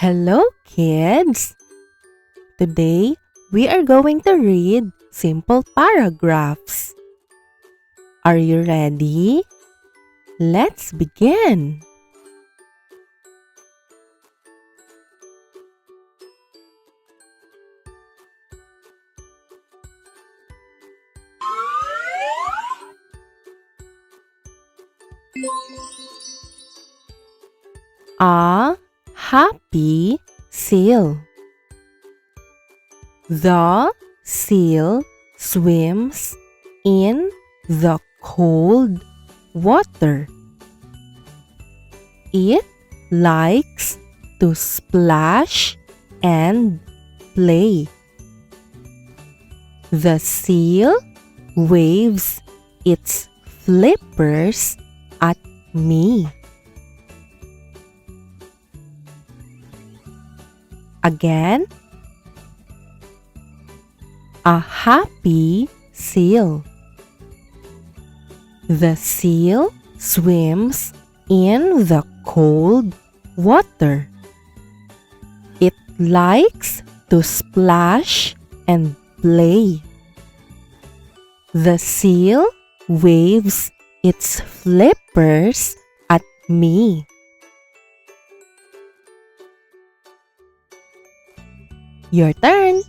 Hello, kids! Today, we are going to read simple paragraphs. Are you ready? Let's begin! A happy seal. The seal swims in the cold water. It likes to splash and play. The seal waves its flippers at me. Again, a happy seal. The seal swims in the cold water. It likes to splash and play. The seal waves its flippers at me. Your turn.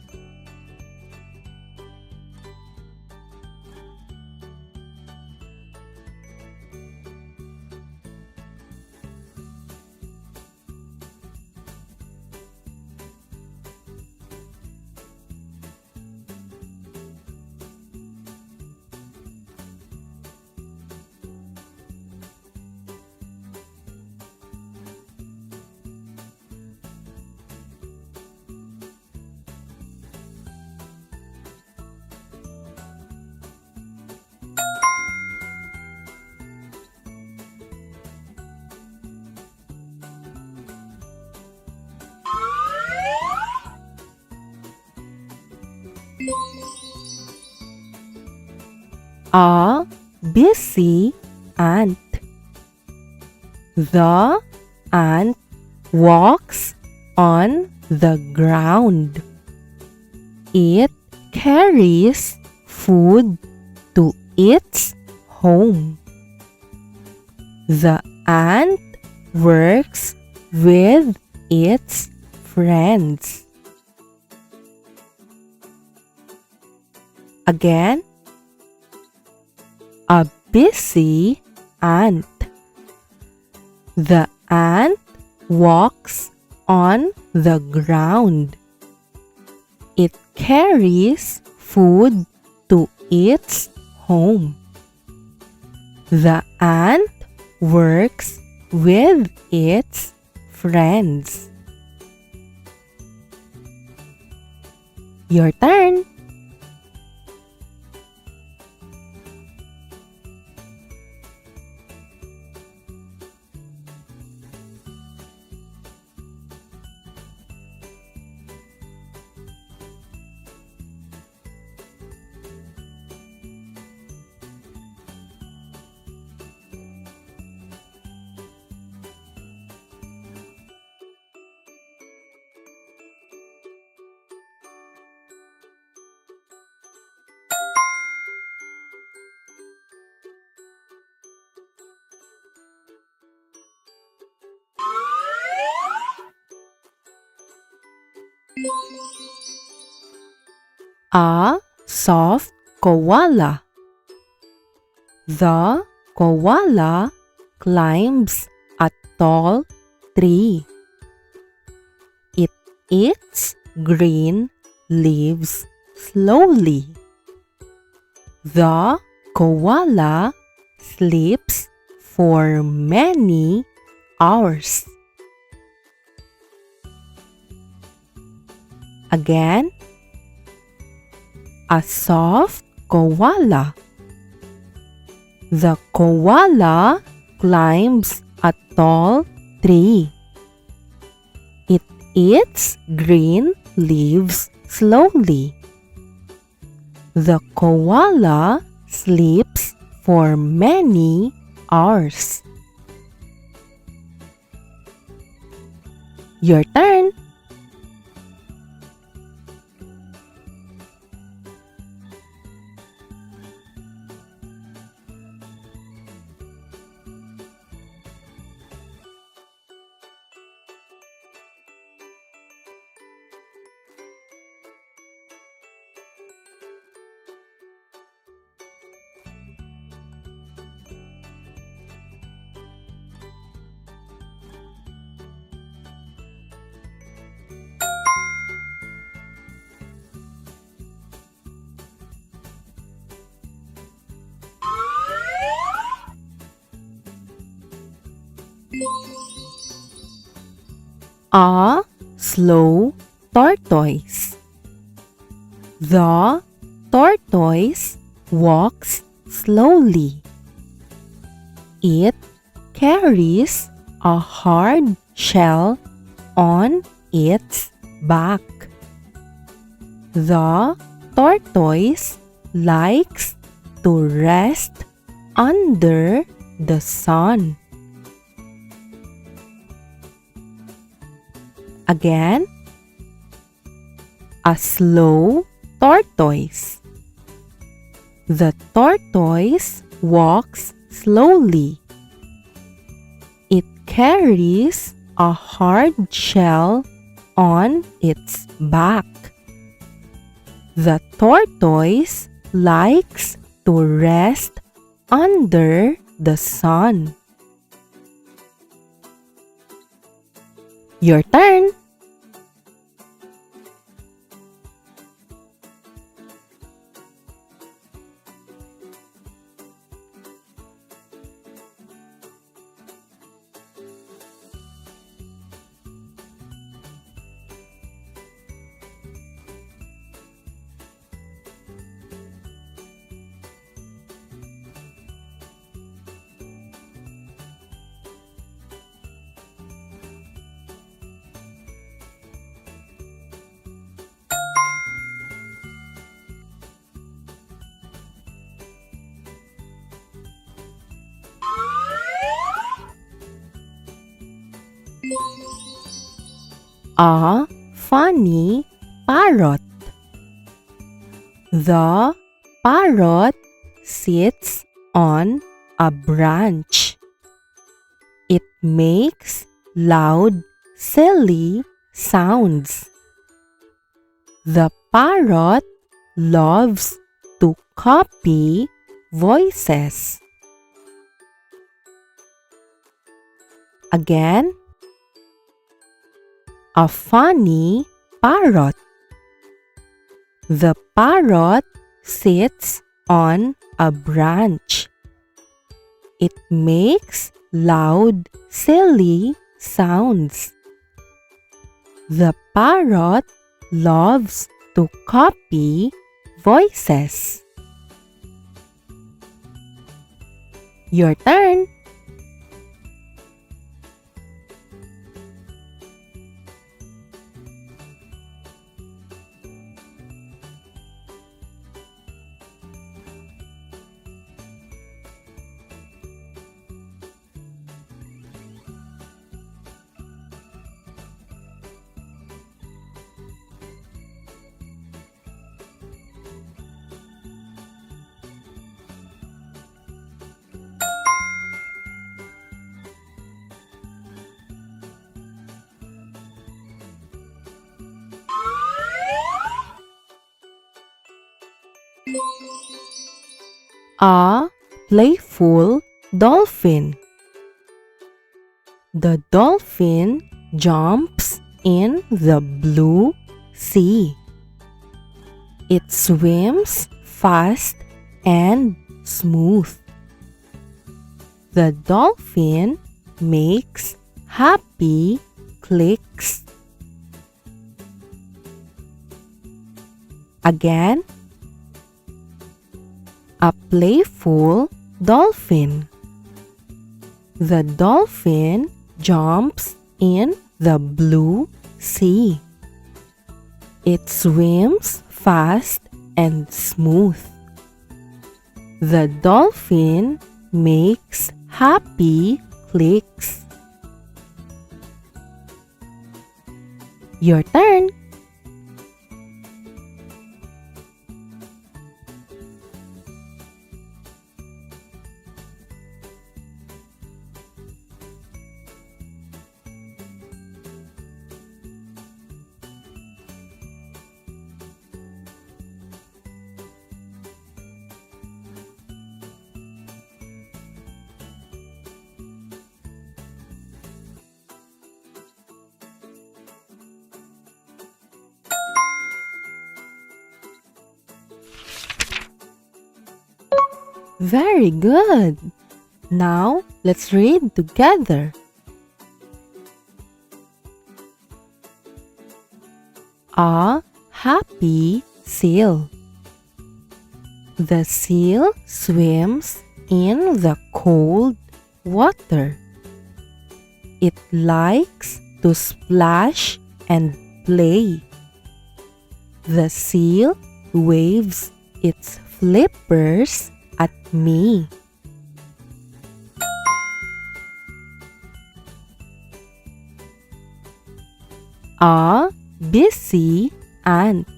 A busy ant. The ant walks on the ground. It carries food to its home. The ant works with its friends. Again, a busy ant. The ant walks on the ground. It carries food to its home. The ant works with its friends. Your turn. A soft koala. The koala climbs a tall tree. It eats green leaves slowly. The koala sleeps for many hours. Again, a soft koala. The koala climbs a tall tree. It eats green leaves slowly. The koala sleeps for many hours. Your turn. A slow tortoise. The tortoise walks slowly. It carries a hard shell on its back. The tortoise likes to rest under the sun. Again, a slow tortoise. The tortoise walks slowly. It carries a hard shell on its back. The tortoise likes to rest under the sun. Your turn. A funny parrot. The parrot sits on a branch. It makes loud, silly sounds. The parrot loves to copy voices. Again, a funny parrot. The parrot sits on a branch. It makes loud, silly sounds. The parrot loves to copy voices. Your turn. A playful dolphin. The dolphin jumps in the blue sea. It swims fast and smooth. The dolphin makes happy clicks. Again, a playful dolphin. The dolphin jumps in the blue sea. It swims fast and smooth. The dolphin makes happy clicks. Your turn. Very good. Now, let's read together. A happy seal. The seal swims in the cold water. It likes to splash and play. The seal waves its flippers at me. A busy ant.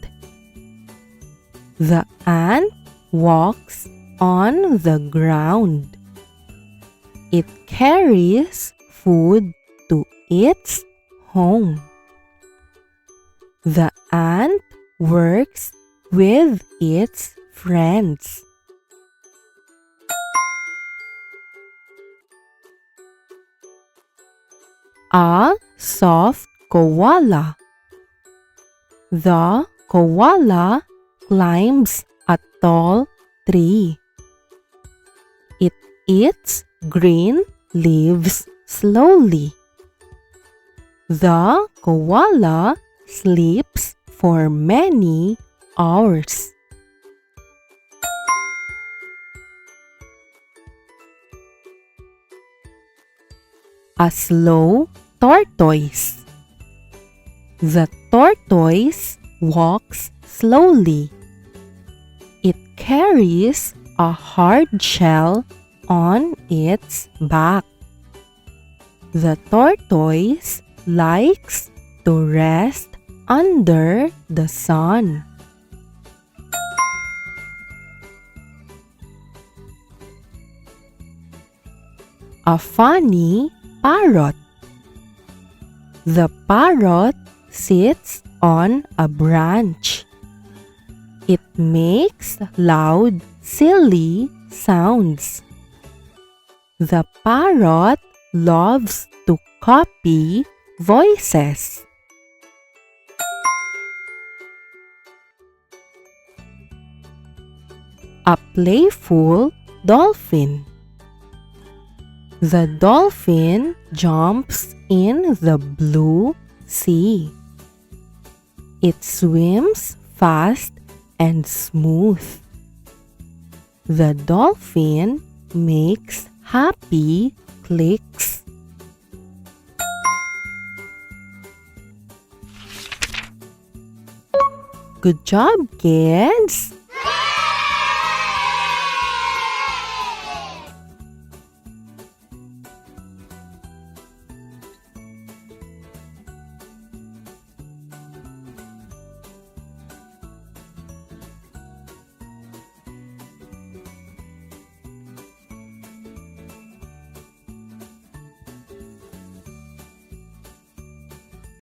The ant walks on the ground. It carries food to its home. The ant works with its friends. A soft koala. The koala climbs a tall tree. It eats green leaves slowly. The koala sleeps for many hours. A slow tortoise. The tortoise walks slowly. It carries a hard shell on its back. The tortoise likes to rest under the sun. A funny parrot. The parrot sits on a branch. It makes loud, silly sounds. The parrot loves to copy voices. A playful dolphin. The dolphin jumps in the blue sea. It swims fast and smooth. The dolphin makes happy clicks. Good job, kids!